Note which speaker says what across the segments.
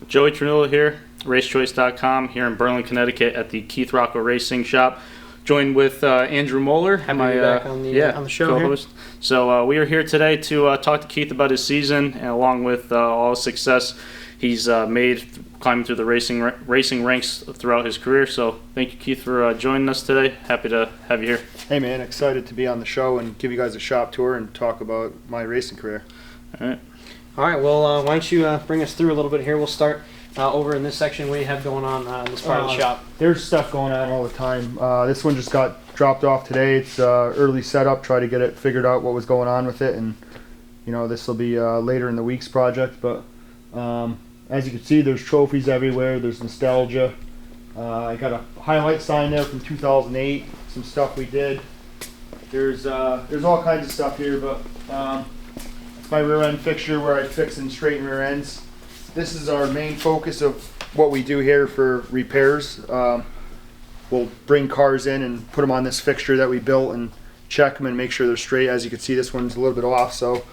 Speaker 1: Joey Ternullo here, RaceChoice.com, here in Berlin, Connecticut at the Keith Rocco Racing Shop. Joined with Andrew Molleur,
Speaker 2: Happy to be back on the show co-host.
Speaker 1: Here. So we are here today to talk to Keith about his season, and along with all his success he's made climbing through the racing ranks throughout his career. So thank you, Keith, for joining us today. Happy to have you here.
Speaker 3: Hey man, excited to be on the show and give you guys a shop tour and talk about my racing career.
Speaker 2: All right. Well, why don't you bring us through a little bit here? We'll start over in this section. What do you have going on in this part of the shop?
Speaker 3: There's stuff going on all the time. This one just got dropped off today. It's early setup, try to get it figured out what was going on with it, and this will be later in the week's project. But as you can see, there's trophies everywhere. There's nostalgia. I got a highlight sign there from 2008. Some stuff we did. There's all kinds of stuff here, but it's my rear end fixture where I fix and straighten rear ends. This is our main focus of what we do here for repairs. We'll bring cars in and put them on this fixture that we built and check them and make sure they're straight. As you can see, this one's a little bit off, so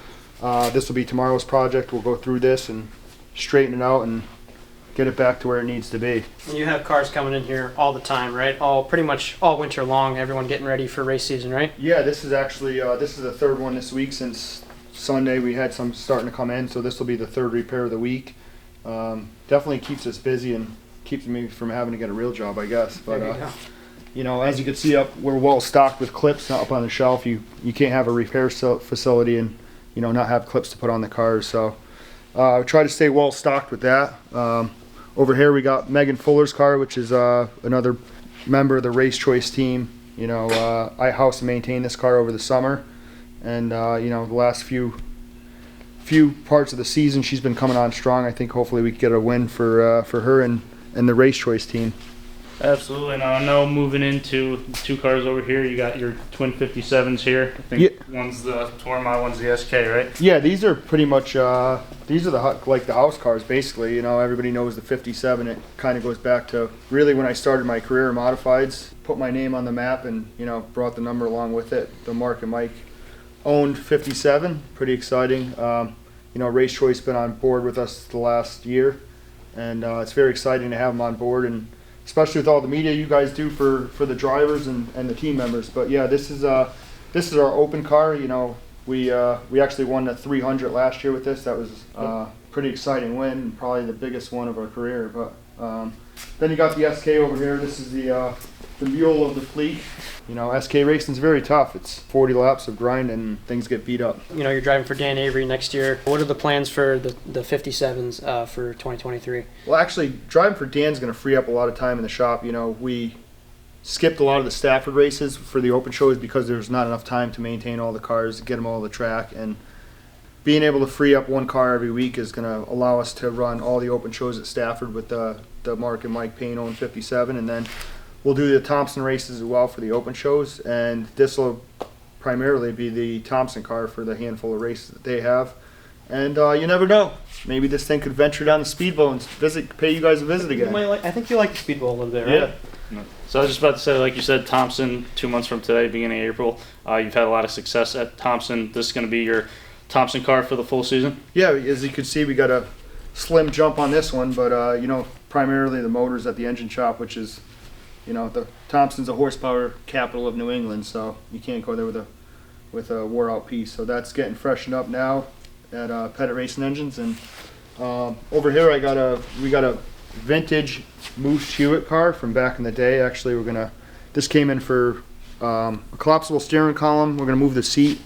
Speaker 3: this will be tomorrow's project. We'll go through this and straighten it out and get it back to where it needs to be.
Speaker 2: You have cars coming in here all the time, right? Pretty much all winter long, everyone getting ready for race season, right?
Speaker 3: Yeah, this is actually this is the third one this week. Since Sunday we had some starting to come in, so this will be the third repair of the week. Definitely keeps us busy and keeps me from having to get a real job, I guess. But as you can see, we're well stocked with clips up on the shelf. You can't have a repair facility and not have clips to put on the cars. So try to stay well stocked with that. Over here we got Megan Fuller's car, which is another member of the RaceChoice team. I house and maintain this car over the summer, and the last few parts of the season she's been coming on strong. I think hopefully we can get a win for her and the RaceChoice team.
Speaker 1: Absolutely. Now I know moving into two cars over here, you got your twin 57s here. I think one's the Torma, one's the SK, right?
Speaker 3: Yeah, these are pretty much these are the house cars basically. Everybody knows the 57. It kind of goes back to really when I started my career in modifieds, put my name on the map, and brought the number along with it. The Mark and Mike owned 57. Pretty exciting. RaceChoice been on board with us the last year, and it's very exciting to have them on board, and especially with all the media you guys do for the drivers and the team members. But yeah, this is our open car. We actually won the 300 last year with this. That was a pretty exciting win, and probably the biggest one of our career. But then you got the SK over here. This is the mule of the fleet. SK racing's very tough. It's 40 laps of grind and things get beat up.
Speaker 2: You're driving for Dan Avery next year. What are the plans for the 57s for 2023?
Speaker 3: Well, actually, driving for Dan's going to free up a lot of time in the shop. We skipped a lot of the Stafford races for the open shows because there's not enough time to maintain all the cars, get them all to the track, and being able to free up one car every week is going to allow us to run all the open shows at Stafford with the Mark and Mike Payne 57, and then we'll do the Thompson races as well for the open shows, and this will primarily be the Thompson car for the handful of races that they have. And you never know. Maybe this thing could venture down to Speedboat and pay you guys a visit again.
Speaker 2: I think you like the Speedboat a little bit, right?
Speaker 1: Yeah. So I was just about to say, like you said, Thompson, 2 months from today, beginning of April. You've had a lot of success at Thompson. This is going to be your Thompson car for the full season?
Speaker 3: Yeah, as you can see, we got a slim jump on this one, but primarily the motor's at the engine shop, which is the Thompson's a horsepower capital of New England, so you can't go there with a wore out piece. So that's getting freshened up now at Pettit Racing Engines. And over here we got a vintage Moose Hewitt car from back in the day. Actually, this came in for a collapsible steering column. We're gonna move the seat,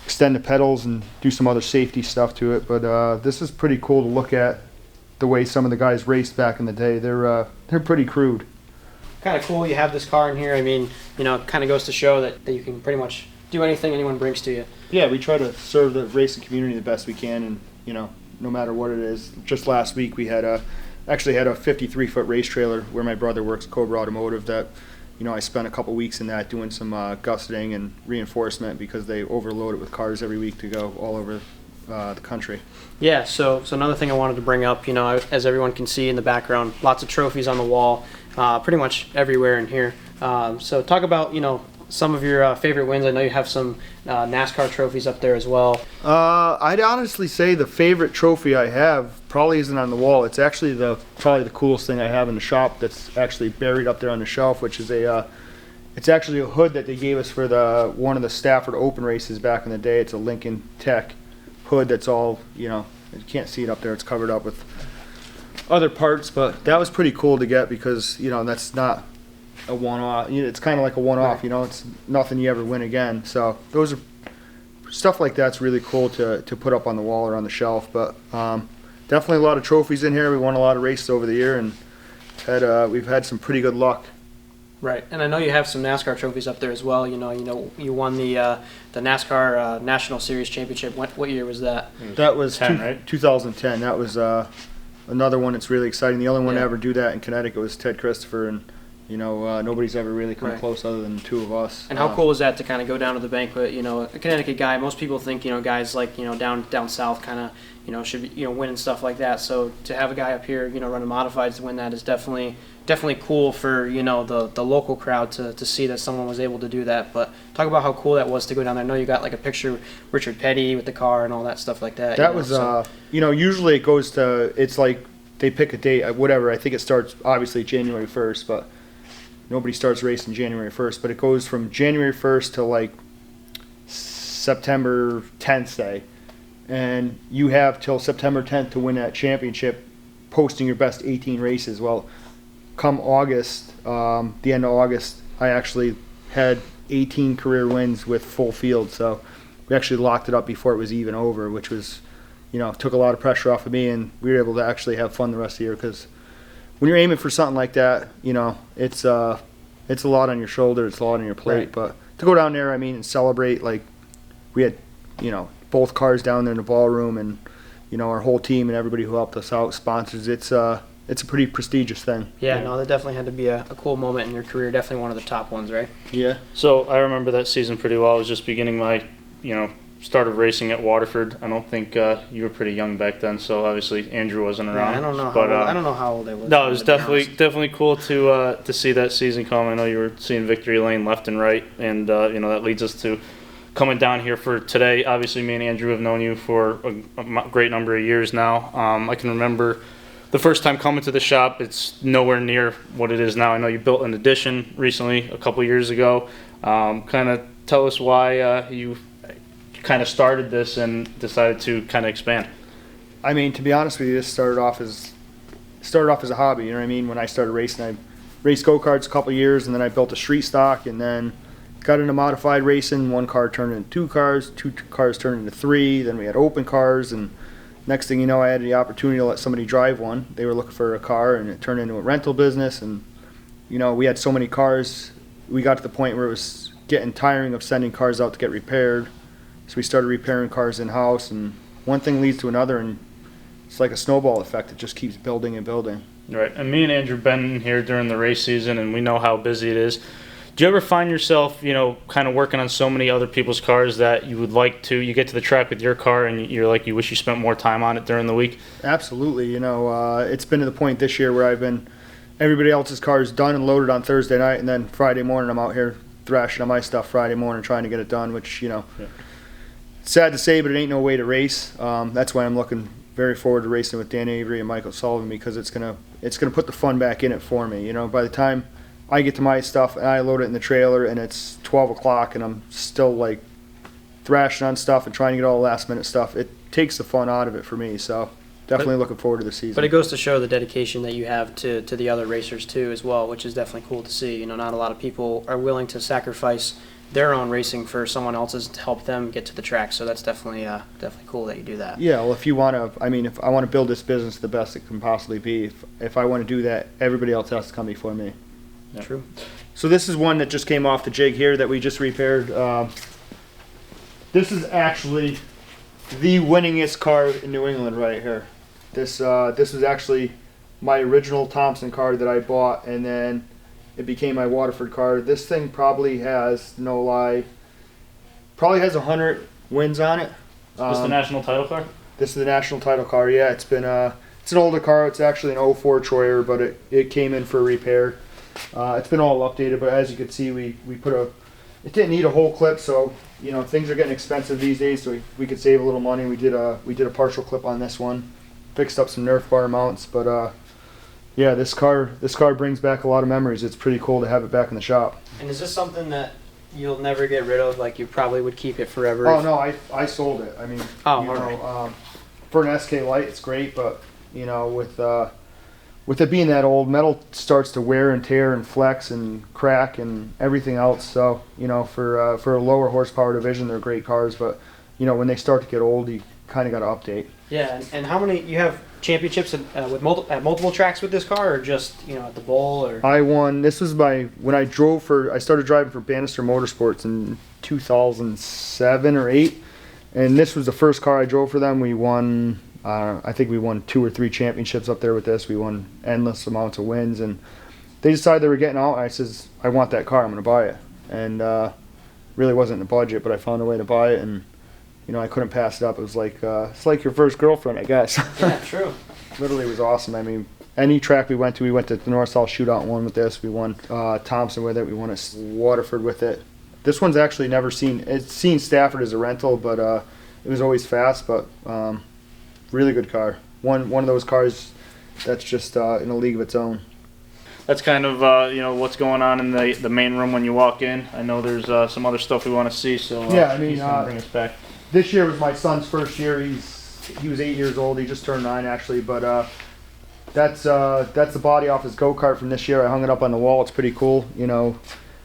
Speaker 3: extend the pedals, and do some other safety stuff to it. But this is pretty cool to look at the way some of the guys raced back in the day. They're pretty crude.
Speaker 2: Kind of cool you have this car in here. I mean, it kind of goes to show that you can pretty much do anything anyone brings to you.
Speaker 3: Yeah, we try to serve the racing community the best we can, and no matter what it is. Just last week we had actually had a 53-foot race trailer where my brother works, Cobra Automotive, that I spent a couple weeks in that doing some gusseting and reinforcement because they overload it with cars every week to go all over the country.
Speaker 2: Yeah, so another thing I wanted to bring up, as everyone can see in the background, lots of trophies on the wall, pretty much everywhere in here. So talk about, some of your favorite wins. I know you have some NASCAR trophies up there as well.
Speaker 3: I'd honestly say the favorite trophy I have probably isn't on the wall. It's actually probably the coolest thing I have in the shop that's actually buried up there on the shelf, which is it's actually a hood that they gave us for one of the Stafford Open races back in the day. It's a Lincoln Tech hood that's all, you can't see it up there. It's covered up with other parts, but that was pretty cool to get because, that's not a one-off. It's kind of like a one-off, it's nothing you ever win again. So those are stuff like that's really cool to put up on the wall or on the shelf. But definitely a lot of trophies in here. We won a lot of races over the year and we've had some pretty good luck.
Speaker 2: Right, and I know you have some NASCAR trophies up there as well. You won the NASCAR National Series Championship. What year was that?
Speaker 3: That was
Speaker 1: right?
Speaker 3: 2010. That was another one that's really exciting. The only one to ever do that in Connecticut was Ted Christopher, and nobody's ever really come close other than the two of us.
Speaker 2: And how cool was that to kind of go down to the banquet? A Connecticut guy. Most people think guys like down south kind of should be win and stuff like that. So to have a guy up here running modifieds to win that is definitely cool for the local crowd to see that someone was able to do that. But talk about how cool that was to go down there. I know you got like a picture of Richard Petty with the car and all that stuff like that.
Speaker 3: That was usually it goes to, it's like they pick a date, whatever. I think it starts obviously January 1st, but nobody starts racing January 1st. But it goes from January 1st to like September 10th, say. And you have till September 10th to win that championship, posting your best 18 races. Well, come August, the end of August, I actually had 18 career wins with full field. So we actually locked it up before it was even over, which was, took a lot of pressure off of me, and we were able to actually have fun the rest of the year. Because when you're aiming for something like that, it's a lot on your shoulder, it's a lot on your plate.
Speaker 2: Right.
Speaker 3: But to go down there, and celebrate, like we had, both cars down there in the ballroom, and our whole team and everybody who helped us out, sponsors. It's a pretty prestigious thing.
Speaker 2: Yeah, no, that definitely had to be a cool moment in your career. Definitely one of the top ones, right?
Speaker 3: Yeah.
Speaker 1: So I remember that season pretty well. I was just beginning my, start of racing at Waterford. I don't think you were pretty young back then, so obviously Andrew wasn't around.
Speaker 2: Yeah, I don't know. I don't know how old I was.
Speaker 1: No, it was definitely cool to see that season come. I know you were seeing victory lane left and right, and that leads us to coming down here for today. Obviously, me and Andrew have known you for a great number of years now. I can remember the first time coming to the shop. It's nowhere near what it is now. I know you built an addition recently, a couple years ago. Kind of tell us why you kind of started this and decided to kind of expand.
Speaker 3: To be honest with you, this started off as a hobby. When I started racing, I raced go-karts a couple years, and then I built a street stock, and then got into modified racing. One car turned into two cars turned into three, then we had open cars, and next thing you know, I had the opportunity to let somebody drive one. They were looking for a car, and it turned into a rental business, and we had so many cars, we got to the point where it was getting tiring of sending cars out to get repaired. So we started repairing cars in-house, and one thing leads to another, and it's like a snowball effect. It just keeps building and building.
Speaker 1: Right, and me and Andrew been here during the race season, and we know how busy it is. Do you ever find yourself, kind of working on so many other people's cars that you get to the track with your car and you're like, you wish you spent more time on it during the week?
Speaker 3: Absolutely. It's been to the point this year where everybody else's car is done and loaded on Thursday night, and then Friday morning I'm out here thrashing on my stuff Friday morning trying to get it done, which, sad to say, but it ain't no way to race. That's why I'm looking very forward to racing with Dan Avery and Michael Sullivan, because it's gonna put the fun back in it for me. By the time I get to my stuff and I load it in the trailer and it's 12 o'clock and I'm still like thrashing on stuff and trying to get all the last minute stuff, it takes the fun out of it for me. So definitely looking forward to the season.
Speaker 2: But it goes to show the dedication that you have to the other racers too as well, which is definitely cool to see. Not a lot of people are willing to sacrifice their own racing for someone else's to help them get to the track. So that's definitely cool that you do that.
Speaker 3: Yeah, well, if you want to, if I want to build this business the best it can possibly be, if I want to do that, everybody else has to come before me.
Speaker 1: Yeah.
Speaker 2: True.
Speaker 3: So this is one that just came off the jig here that we just repaired. This is actually the winningest car in New England right here. This was actually my original Thompson car that I bought, and then it became my Waterford car. This thing probably has, no lie, 100 wins on it.
Speaker 1: Is this the national title car?
Speaker 3: This is the national title car. Yeah, it's an older car. It's actually an 04 Troyer, but it came in for repair. It's been all updated, but as you can see, we put a it didn't need a whole clip, so you know things are getting expensive these days. So we could save a little money. We did a partial clip on this one, fixed up some Nerf bar mounts, but yeah, this car brings back a lot of memories. It's pretty cool to have it back in the shop.
Speaker 2: And is this something that you'll never get rid of? Like you probably would keep it forever?
Speaker 3: Oh no, I sold it. I mean,
Speaker 2: oh,
Speaker 3: you
Speaker 2: all
Speaker 3: know,
Speaker 2: right.
Speaker 3: For an SK Light, it's great, but you know, with it being that old, metal starts to wear and tear and flex and crack and everything else. So you know, for a lower horsepower division, they're great cars, but you know, when they start to get old, you kind of got to update.
Speaker 2: Yeah, and how many you have championships with multiple tracks with this car, or just at the bowl? Or
Speaker 3: I won. This was when I started driving for Bannister Motorsports in 2007 or 8, and this was the first car I drove for them. We won. I think we won 2 or 3 championships up there with this. We won endless amounts of wins, and they decided they were getting out. I says, I want that car. I'm going to buy it, and really wasn't in the budget, but I found a way to buy it, and you know, I couldn't pass it up. It was like it's like your first girlfriend, I guess.
Speaker 2: Yeah, true.
Speaker 3: Literally, it was awesome. I mean, any track we went to the North-South Shootout and won with this. We won Thompson with it. We won at Waterford with it. This one's actually never seen. It's seen Stafford as a rental, but it was always fast. But really good car. One of those cars that's just in a league of its own.
Speaker 1: That's kind of what's going on in the main room when you walk in. I know there's some other stuff we want to see. So
Speaker 3: yeah, I mean,
Speaker 1: he's gonna bring us back.
Speaker 3: This year was my son's first year. He was 8 years old. He just turned 9 actually, but that's the body off his go-kart from this year. I hung it up on the wall. It's pretty cool. You know,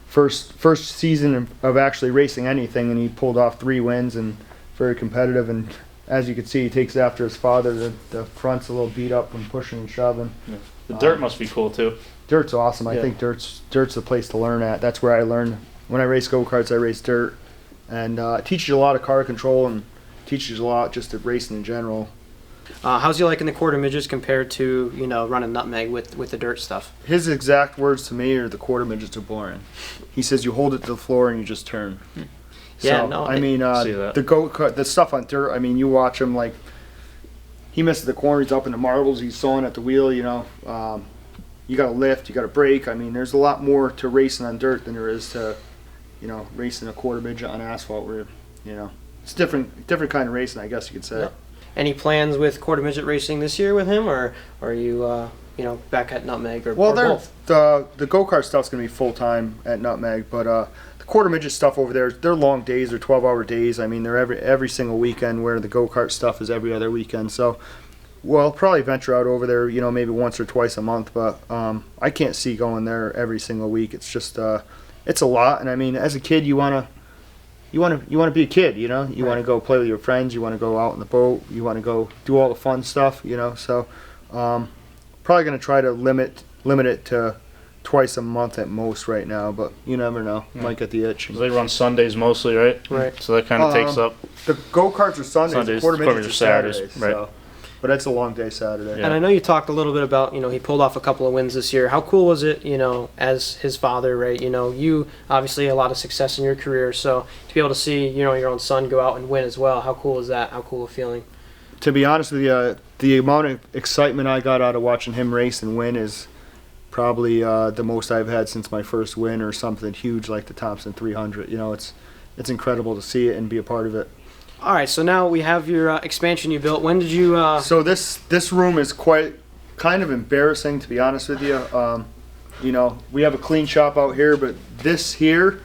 Speaker 3: first season of actually racing anything, and he pulled off 3 wins and very competitive. And as you can see, he takes after his father. The front's a little beat up from pushing and shoving.
Speaker 1: Yeah. The dirt must be cool too.
Speaker 3: Dirt's awesome.
Speaker 1: Yeah.
Speaker 3: I think dirt's the place to learn at. That's where I learned. When I race go-karts, I race dirt. And it teaches you a lot of car control and teaches you a lot just at racing in general.
Speaker 2: How's he liking the quarter midgets compared to running nutmeg with the dirt stuff?
Speaker 3: His exact words to me are the quarter midgets are boring. He says you hold it to the floor and you just turn.
Speaker 2: Yeah,
Speaker 3: so,
Speaker 2: no.
Speaker 3: I mean, the stuff on dirt. I mean, you watch him like he misses the corner. He's up in the marbles. He's sawing at the wheel. You know, you got to lift. You got to brake. I mean, there's a lot more to racing on dirt than there is to racing a quarter midget on asphalt. Where it's different kind of racing, I guess you could say.
Speaker 2: Yep. Any plans with quarter midget racing this year with him, or are you back at nutmeg or both?
Speaker 3: The go-kart stuff's gonna be full time at nutmeg, but the quarter midget stuff over there, they're long days. They're 12-hour days. I mean, they're every single weekend, where the go-kart stuff is every other weekend. So we'll probably venture out over there, maybe once or twice a month, but I can't see going there every single week. It's just it's a lot, and I mean, as a kid, you want to be a kid, You
Speaker 2: Right.
Speaker 3: want to go play with your friends. You want to go out on the boat. You want to go do all the fun stuff, So probably going to try to limit it to twice a month at most right now, but you never know.
Speaker 1: Yeah.
Speaker 3: Might get the itch.
Speaker 1: They run Sundays mostly, right?
Speaker 2: Right.
Speaker 1: So that kind of takes up.
Speaker 3: The go-karts are Sundays, quarter midgets are Saturdays.
Speaker 1: right.
Speaker 3: So, but it's a long day Saturday.
Speaker 1: Yeah.
Speaker 2: And I know you talked a little bit about, he pulled off a couple of wins this year. How cool was it, as his father, right? You obviously had a lot of success in your career, so to be able to see, your own son go out and win as well, how cool is that? How cool a feeling?
Speaker 3: To be honest with you, the amount of excitement I got out of watching him race and win is probably the most I've had since my first win or something huge like the Thompson 300. It's incredible to see it and be a part of it.
Speaker 2: All right, so now we have your expansion you built. When did you?
Speaker 3: So this room is kind of embarrassing, to be honest with you. We have a clean shop out here, but this here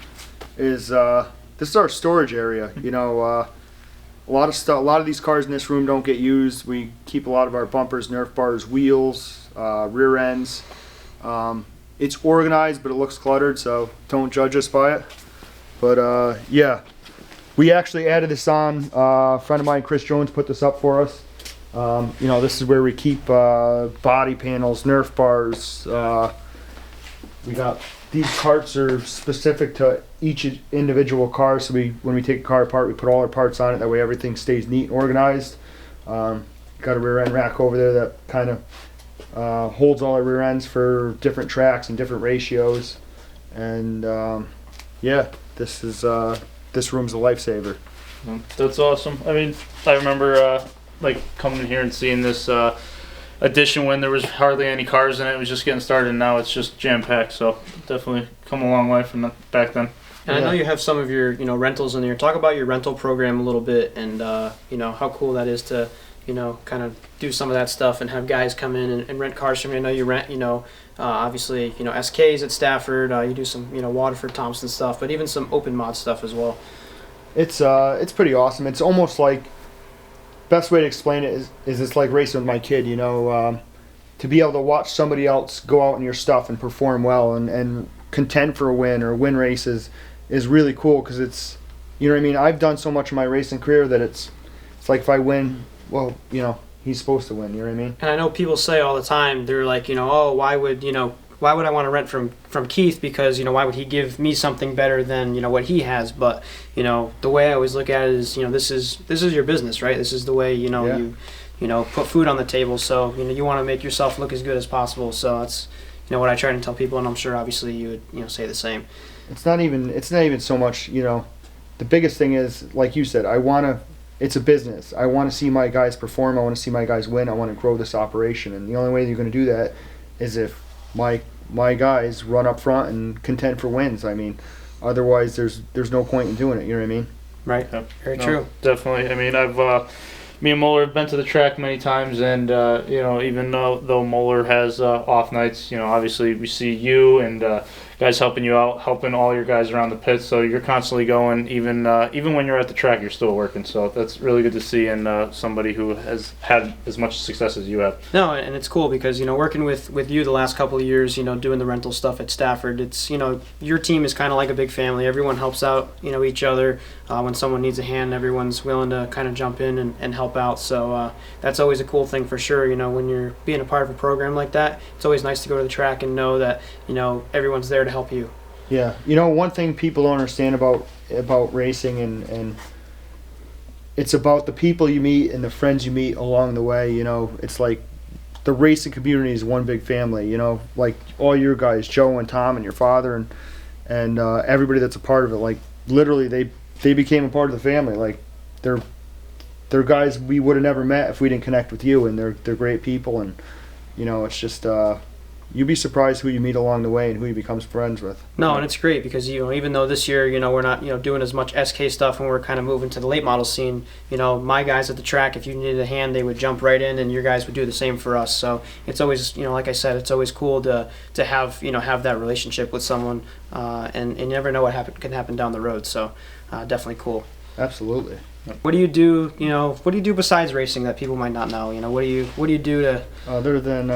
Speaker 3: is this is our storage area. A lot of stuff. A lot of these cars in this room don't get used. We keep a lot of our bumpers, Nerf bars, wheels, rear ends. It's organized, but it looks cluttered, so don't judge us by it. But yeah. We actually added this on. A friend of mine, Chris Jones, put this up for us. This is where we keep body panels, Nerf bars. We got these carts are specific to each individual car. So when we take a car apart, we put all our parts on it. That way everything stays neat and organized. Got a rear end rack over there that kind of holds all our rear ends for different tracks and different ratios. And yeah, this room's a lifesaver.
Speaker 1: That's awesome. I mean, I remember coming in here and seeing this addition when there was hardly any cars in it. It was just getting started, and now it's just jam-packed. So definitely come a long way from back then.
Speaker 2: And I know you have some of your, rentals in there. Talk about your rental program a little bit, and how cool that is to, kind of do some of that stuff and have guys come in and rent cars from you. I know you rent, obviously, SKs at Stafford. You do some, Waterford, Thompson stuff, but even some open mod stuff as well.
Speaker 3: It's pretty awesome. It's almost like, best way to explain it is it's like racing with my kid. To be able to watch somebody else go out in your stuff and perform well and contend for a win or win races is really cool, because it's, what I mean, I've done so much in my racing career that it's like if I win, well, he's supposed to win, you know what I mean?
Speaker 2: And I know people say all the time, they're like, oh, why would I want to rent from Keith, because why would he give me something better than what he has? But the way I always look at it is, this is your business, right? This is the way you put food on the table, so you want to make yourself look as good as possible. So that's what I try to tell people, and I'm sure obviously you would say the same.
Speaker 3: It's not even so much, the biggest thing is, like you said, it's a business. I want to see my guys perform. I want to see my guys win. I want to grow this operation. And the only way you're going to do that is if my guys run up front and contend for wins. I mean, otherwise there's no point in doing it. You know what I mean?
Speaker 2: Right.
Speaker 1: Yeah.
Speaker 2: Very true.
Speaker 1: Definitely. I mean, me and Molleur have been to the track many times, and even though Molleur has off nights, obviously we see you and guys helping you out, helping all your guys around the pits. So you're constantly going, even when you're at the track, you're still working. So that's really good to see in somebody who has had as much success as you have.
Speaker 2: No, and it's cool because working with you the last couple of years, doing the rental stuff at Stafford, it's your team is kind of like a big family. Everyone helps out each other. When someone needs a hand, everyone's willing to kind of jump in and help out. So that's always a cool thing for sure. When you're being a part of a program like that, it's always nice to go to the track and know that everyone's there to help you.
Speaker 3: Yeah, one thing people don't understand about racing and it's about the people you meet and the friends you meet along the way. It's like the racing community is one big family. Like all your guys, Joe and Tom and your father and everybody that's a part of it. Like literally, they became a part of the family. Like they're guys we would have never met if we didn't connect with you, and they're great people. And it's just you'd be surprised who you meet along the way and who you become friends with.
Speaker 2: No, and it's great because even though this year we're not doing as much SK stuff and we're kind of moving to the late model scene, my guys at the track, if you needed a hand, they would jump right in, and your guys would do the same for us. So it's always like I said, it's always cool to have have that relationship with someone, and you never know what can happen down the road. So definitely cool.
Speaker 3: Absolutely.
Speaker 2: What do you do? What do you do besides racing that people might not know? What do you do to
Speaker 3: other than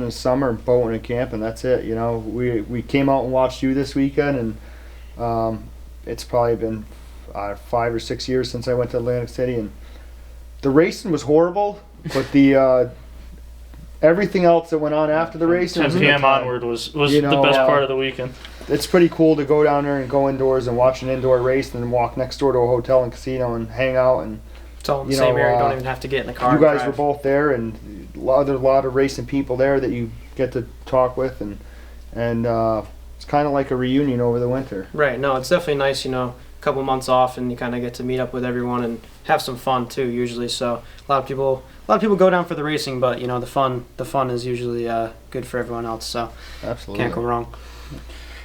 Speaker 3: the summer boating and camping? That's it. We came out and watched you this weekend, and it's probably been 5 or 6 years since I went to Atlantic City, and the racing was horrible, but the everything else that went on after the race,
Speaker 1: 10 p.m. onward was the best part of the weekend.
Speaker 3: It's pretty cool to go down there and go indoors and watch an indoor race, and then walk next door to a hotel and casino and hang out. And
Speaker 2: it's all in the same area. You don't even have to get in the car.
Speaker 3: You guys were both there, and there's a lot of racing people there that you get to talk with, and it's kind of like a reunion over the winter.
Speaker 2: Right. No, it's definitely nice. A couple months off, and you kind of get to meet up with everyone and have some fun too. Usually, so a lot of people go down for the racing, but the fun is usually good for everyone else. So
Speaker 3: absolutely
Speaker 2: can't go wrong.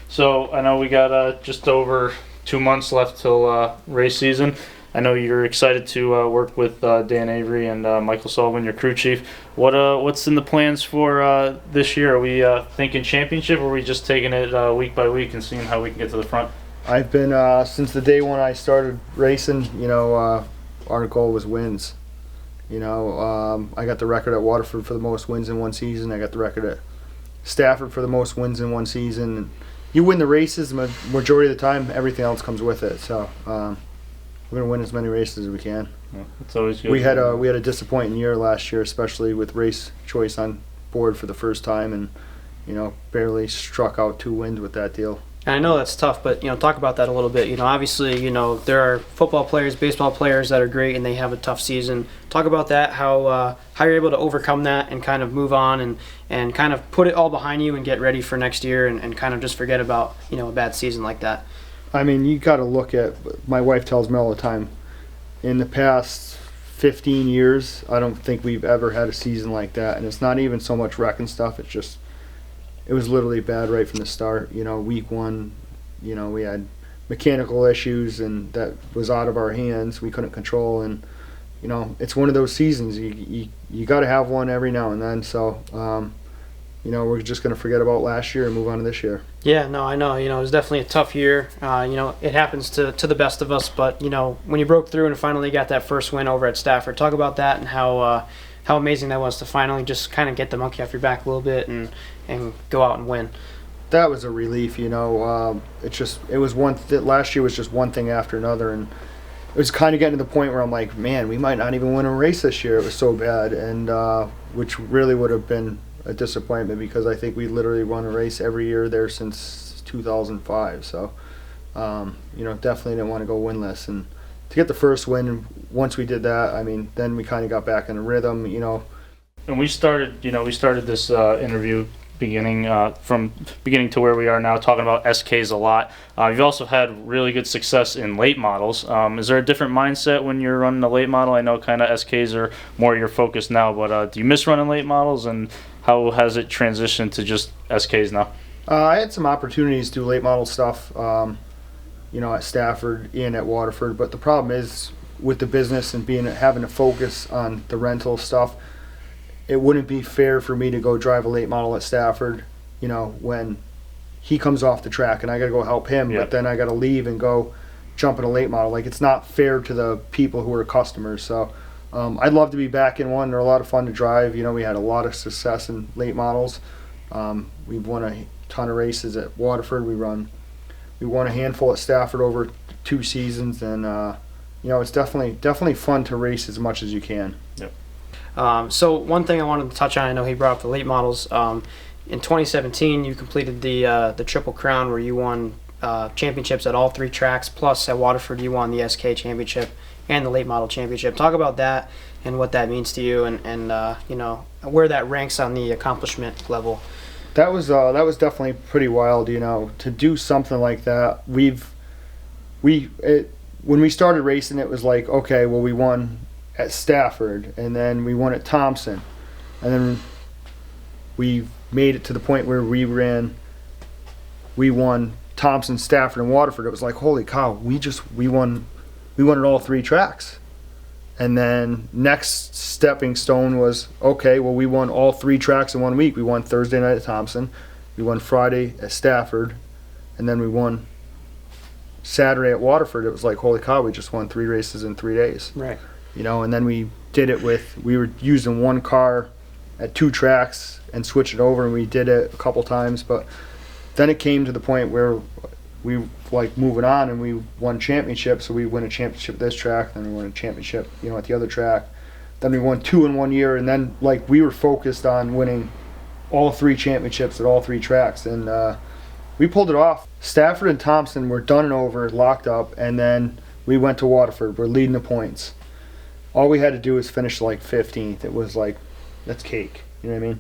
Speaker 1: So I know we got just over 2 months left till race season. I know you're excited to work with Dan Avery and Michael Sullivan, your crew chief. What's in the plans for this year? Are we thinking championship, or are we just taking it week by week and seeing how we can get to the front?
Speaker 3: I've been since the day when I started racing. Our goal was wins. I got the record at Waterford for the most wins in one season. I got the record at Stafford for the most wins in one season. And you win the races, the majority of the time, everything else comes with it. So we're gonna win as many races as we can.
Speaker 1: Yeah, it's always good.
Speaker 3: We had a disappointing year last year, especially with RaceChoice on board for the first time, and barely struck out 2 wins with that deal.
Speaker 2: And I know that's tough, but talk about that a little bit. Obviously, there are football players, baseball players that are great and they have a tough season. Talk about that, how you're able to overcome that and kind of move on and kind of put it all behind you and get ready for next year and kind of just forget about a bad season like that.
Speaker 3: I mean, you got to look at. My wife tells me all the time. In the past 15 years, I don't think we've ever had a season like that, and it's not even so much wrecking stuff. It's just. It was literally bad right from the start. Week 1, you know, we had mechanical issues, and that was out of our hands. We couldn't control, and you know, it's one of those seasons. You got to have one every now and then. So, you know, we're just going to forget about last year and move on to this year.
Speaker 2: Yeah, no, I know. You know, it was definitely a tough year. You know, it happens to the best of us. But you know, when you broke through and finally got that first win over at Stafford, talk about that and how amazing that was to finally just kind of get the monkey off your back a little bit and go out and win.
Speaker 3: That was a relief, you know. It was last year was just one thing after another, and it was kind of getting to the point where I'm like, man, we might not even win a race this year. It was so bad, and which really would have been a disappointment, because I think we literally won a race every year there since 2005. So, you know, definitely didn't want to go winless, and to get the first win, once we did that, I mean, then we kind of got back in a rhythm, you know.
Speaker 1: And we started this interview from beginning to where we are now, talking about SKs a lot. You've also had really good success in late models. Is there a different mindset when you're running a late model? I know kind of SKs are more your focus now, but do you miss running late models, and how has it transitioned to just SKs now?
Speaker 3: I had some opportunities to do late model stuff, you know, at Stafford and at Waterford, but the problem is with the business and having to focus on the rental stuff, it wouldn't be fair for me to go drive a late model at Stafford, you know, when he comes off the track and I got to go help him,
Speaker 1: Yep.
Speaker 3: But then I got to leave and go jump in a late model. Like, it's not fair to the people who are customers. So I'd love to be back in one. They're a lot of fun to drive. You know, we had a lot of success in late models. We've won a ton of races at Waterford. We won a handful at Stafford over 2 seasons, and you know, it's definitely fun to race as much as you can.
Speaker 1: Yep.
Speaker 2: So one thing I wanted to touch on, I know he brought up the late models. In 2017, you completed the Triple Crown, where you won championships at all 3 tracks. Plus, at Waterford, you won the SK Championship and the Late Model Championship. Talk about that and what that means to you, and you know, where that ranks on the accomplishment level.
Speaker 3: That was definitely pretty wild, you know, to do something like that. When we started racing, it was like, okay, well, we won at Stafford, and then we won at Thompson, and then we made it to the point where we won Thompson, Stafford, and Waterford. It was like, holy cow, we won at all 3 tracks. And then next stepping stone was, okay, well, we won all 3 tracks in 1 week. We won Thursday night at Thompson, we won Friday at Stafford, and then we won Saturday at Waterford. It was like, holy cow, we just won 3 races in 3 days.
Speaker 2: Right.
Speaker 3: You know, and then we were using one car at 2 tracks and switched it over, and we did it a couple times, but then it came to the point where we like moving on, and we won championships. So we win a championship at this track, then we won a championship, you know, at the other track. Then we won 2 in 1 year, and then like we were focused on winning all 3 championships at all 3 tracks, and we pulled it off. Stafford and Thompson were done and over, locked up, and then we went to Waterford. We're leading the points. All we had to do was finish like 15th. It was like, that's cake. You know what I mean?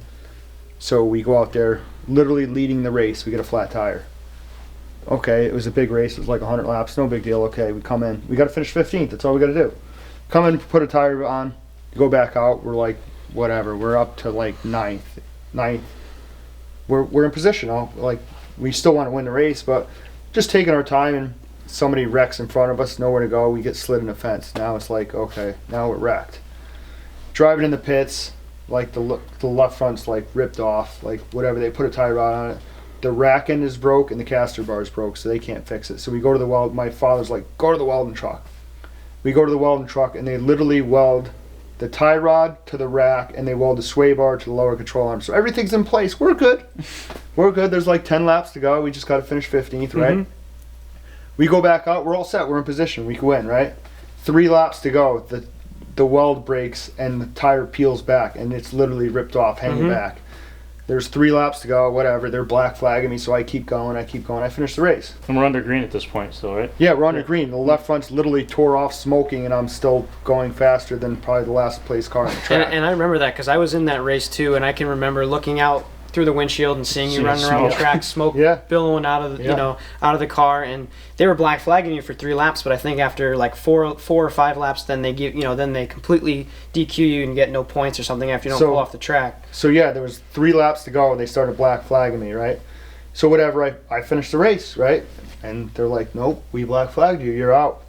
Speaker 3: So we go out there, literally leading the race. We get a flat tire. Okay, it was a big race. It was like 100 laps. No big deal. Okay, we come in. We got to finish 15th. That's all we got to do. Come in, put a tire on, go back out. We're like, whatever. We're up to like 9th. We're in position. Like, we still want to win the race, but just taking our time, and somebody wrecks in front of us, nowhere to go. We get slid in the fence. Now it's like, okay, now we're wrecked. Driving in the pits, like the left front's like ripped off, like whatever. They put a tie rod on it. The rack end is broke and the caster bar is broke, so they can't fix it. So we go to the weld. My father's like, go to the welding truck. We go to the welding truck, and they literally weld the tie rod to the rack, and they weld the sway bar to the lower control arm. So everything's in place. We're good. We're good. There's like 10 laps to go. We just got to finish 15th, right? Mm-hmm. We go back out. We're all set. We're in position. We can win, right? 3 laps to go. The weld breaks and the tire peels back, and it's literally ripped off, hanging back. There's 3 laps to go, whatever. They're black flagging me, so I keep going. I finish the race.
Speaker 1: And we're under green at this point still, right?
Speaker 3: Yeah, we're under green. The left front's literally tore off, smoking, and I'm still going faster than probably the last place car on the track.
Speaker 2: And I remember that because I was in that race too, and I can remember looking out through the windshield and seeing you running around the track, smoke billowing out of the, out of the car, and they were black flagging you for 3 laps. But I think after like four or 5 laps, then they then they completely DQ you and get no points or something after you don't pull off the track.
Speaker 3: So yeah, there was 3 laps to go, and they started black flagging me, right? So whatever, I finished the race, right? And they're like, nope, we black flagged you, you're out.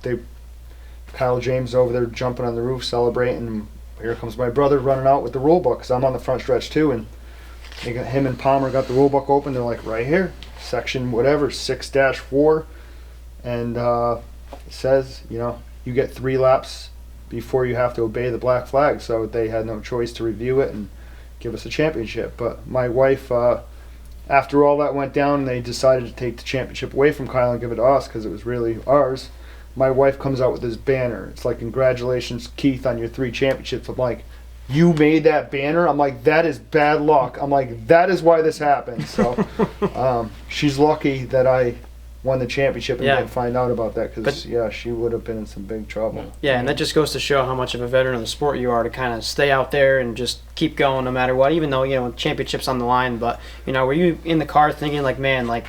Speaker 3: Kyle James over there jumping on the roof celebrating. Here comes my brother running out with the rule book, because I'm on the front stretch too, and him and Palmer got the rule book open. They're like, right here, section whatever, 6-4, and it says, you get 3 laps before you have to obey the black flag. So they had no choice to review it and give us a championship. But my wife, after all that went down, they decided to take the championship away from Kyle and give it to us because it was really ours. My wife comes out with this banner. It's like, congratulations, Keith, on your 3 championships. I'm like, you made that banner? I'm like, that is bad luck. I'm like, that is why this happened. So she's lucky that I won the championship and didn't find out about that, because she would have been in some big trouble.
Speaker 2: Yeah, and that just goes to show how much of a veteran of the sport you are, to kind of stay out there and just keep going no matter what, even though championships on the line. But were you in the car thinking like, man, like,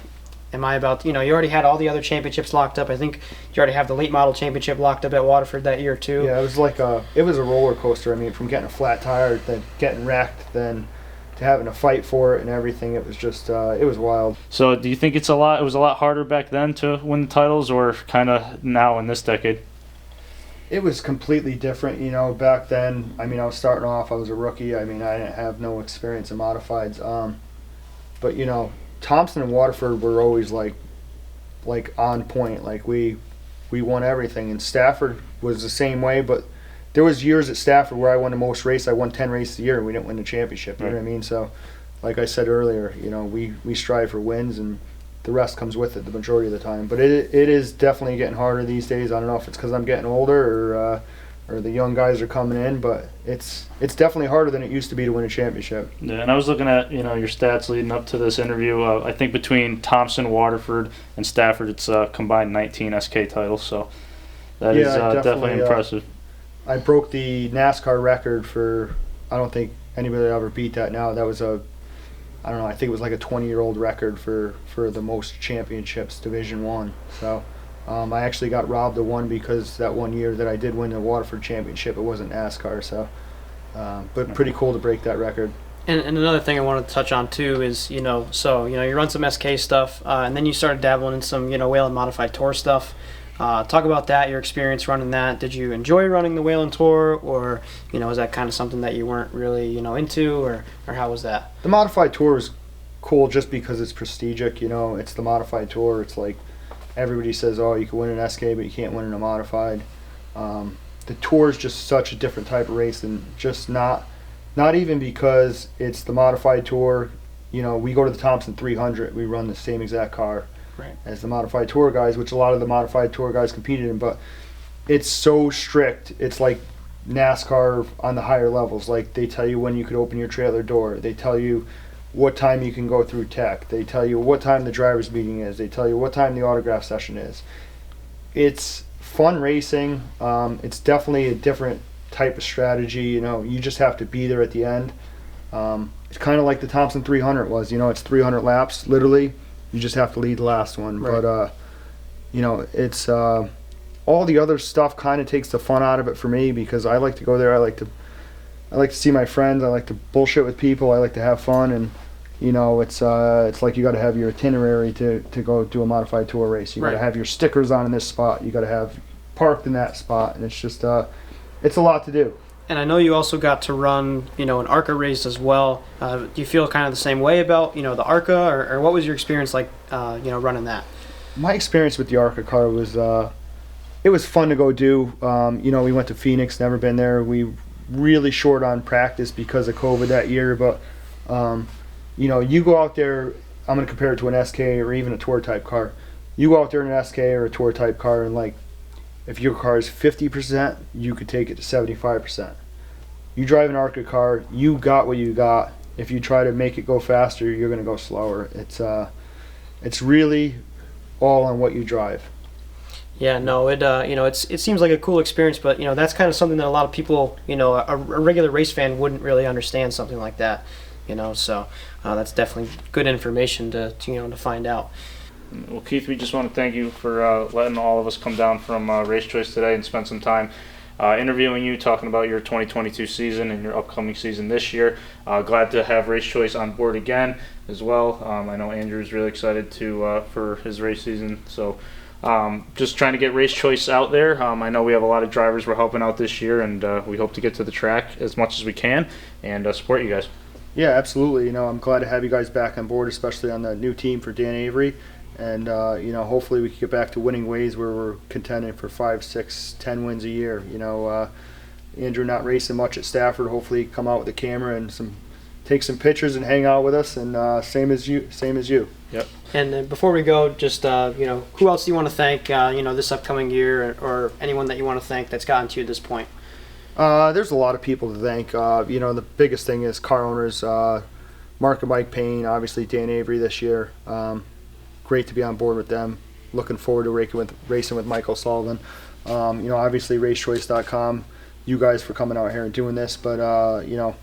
Speaker 2: am I about you already had all the other championships locked up? I think you already have the late model championship locked up at Waterford that year too.
Speaker 3: Yeah, it was like a roller coaster. I mean, from getting a flat tire, then getting wrecked, then to having to fight for it and everything, it was just it was wild.
Speaker 1: So do you think it was a lot harder back then to win the titles, or kind of now in this decade?
Speaker 3: It was completely different, back then. I mean, I was starting off, I was a rookie. I mean, I didn't have no experience in modifieds. But Thompson and Waterford were always like on point. Like we won everything, and Stafford was the same way. But there was years at Stafford where I won the most races. I won 10 races a year, and we didn't win the championship. You know what I mean? So, like I said earlier, we strive for wins, and the rest comes with it the majority of the time. But it is definitely getting harder these days. I don't know if it's because I'm getting older or the young guys are coming in, but it's definitely harder than it used to be to win a championship.
Speaker 1: Yeah, and I was looking at your stats leading up to this interview. I think between Thompson, Waterford, and Stafford, it's combined 19 SK titles. So that is definitely impressive.
Speaker 3: I broke the NASCAR record for, I don't think anybody ever beat that now. That was I don't know, I think it was like a 20-year-old record for the most championships, Division 1. So I actually got robbed of one, because that one year that I did win the Waterford Championship, it wasn't NASCAR. So, but pretty cool to break that record.
Speaker 2: And another thing I wanted to touch on too is, you run some SK stuff, and then you started dabbling in some, Whelen Modified Tour stuff. Talk about that, your experience running that. Did you enjoy running the Whelen Tour, or, is that kind of something that you weren't really, into, or how was that?
Speaker 3: The Modified Tour is cool just because it's prestigious, it's the Modified Tour. It's like, everybody says, oh, you can win an SK, but you can't win in a Modified. The Tour is just such a different type of race, and just not even because it's the Modified Tour. We go to the Thompson 300, we run the same exact car as the Modified Tour guys, which a lot of the Modified Tour guys competed in, but it's so strict. It's like NASCAR on the higher levels. Like, they tell you when you could open your trailer door. They tell you what time you can go through tech. They tell you what time the driver's meeting is. They tell you what time the autograph session is. It's fun racing. It's definitely a different type of strategy. You just have to be there at the end. It's kind of like the Thompson 300 was. It's 300 laps, literally. You just have to lead the last one.
Speaker 2: Right.
Speaker 3: But, it's all the other stuff kind of takes the fun out of it for me, because I like to go there. I like to see my friends. I like to bullshit with people. I like to have fun, and it's like you got to have your itinerary to go do a Modified Tour race. You got to have your stickers on in this spot. You got to have parked in that spot, and it's just it's a lot to do.
Speaker 2: And I know you also got to run, an ARCA race as well. Do you feel kind of the same way about, the ARCA, or what was your experience like, running that?
Speaker 3: My experience with the ARCA car was, it was fun to go do. We went to Phoenix, never been there. We really short on practice because of COVID that year, but, you go out there, I'm going to compare it to an SK or even a Tour type car. You go out there in an SK or a Tour type car, and like, if your car is 50%, you could take it to 75%. You drive an ARCA car, you got what you got. If you try to make it go faster, you're going to go slower. It's really all on what you drive.
Speaker 2: Yeah, no, it seems like a cool experience, but that's kind of something that a lot of people, a regular race fan wouldn't really understand something like that, So that's definitely good information to find out.
Speaker 1: Well, Keith, we just want to thank you for letting all of us come down from RaceChoice today and spend some time interviewing you, talking about your 2022 season and your upcoming season this year. Glad to have Race Choice on board again as well. I know Andrew's really excited for his race season, so just trying to get Race Choice out there. I know we have a lot of drivers we're helping out this year, and we hope to get to the track as much as we can and support you guys.
Speaker 3: Yeah, absolutely. You know, I'm glad to have you guys back on board, especially on the new team for Dan Avery. And, you know, hopefully we can get back to winning ways where we're contending for 5, 6, 10 wins a year. You know, Andrew not racing much at Stafford. Hopefully come out with a camera and take some pictures and hang out with us. And same as you.
Speaker 1: Yep.
Speaker 2: And before we go, just you know, who else do you want to thank? You know, this upcoming year, or anyone that you want to thank that's gotten to you at this point.
Speaker 3: There's a lot of people to thank. You know, the biggest thing is car owners, Mark and Mike Payne, obviously Dan Avery this year. Great to be on board with them. Looking forward to racing with Michael Sullivan. You know, obviously racechoice.com, you guys for coming out here and doing this. But, you know,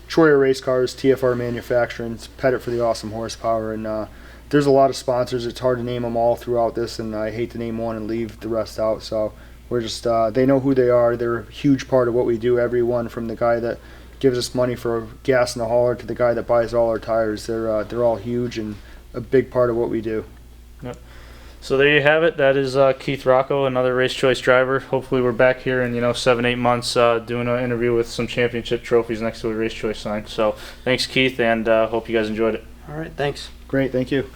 Speaker 3: Troyer Race Cars, TFR Manufacturing, Pettit for the awesome horsepower. And there's a lot of sponsors. It's hard to name them all throughout this, and I hate to name one and leave the rest out. So we're just, they know who they are. They're a huge part of what we do. Everyone from the guy that gives us money for gas in the hauler to the guy that buys all our tires. They're all huge and a big part of what we do.
Speaker 1: Yep. So there you have it. That is Keith Rocco, another Race Choice driver. Hopefully we're back here in 7-8 months doing an interview with some championship trophies next to a Race Choice sign. So thanks, Keith, and hope you guys enjoyed it.
Speaker 2: All right, thanks.
Speaker 3: Great, thank you.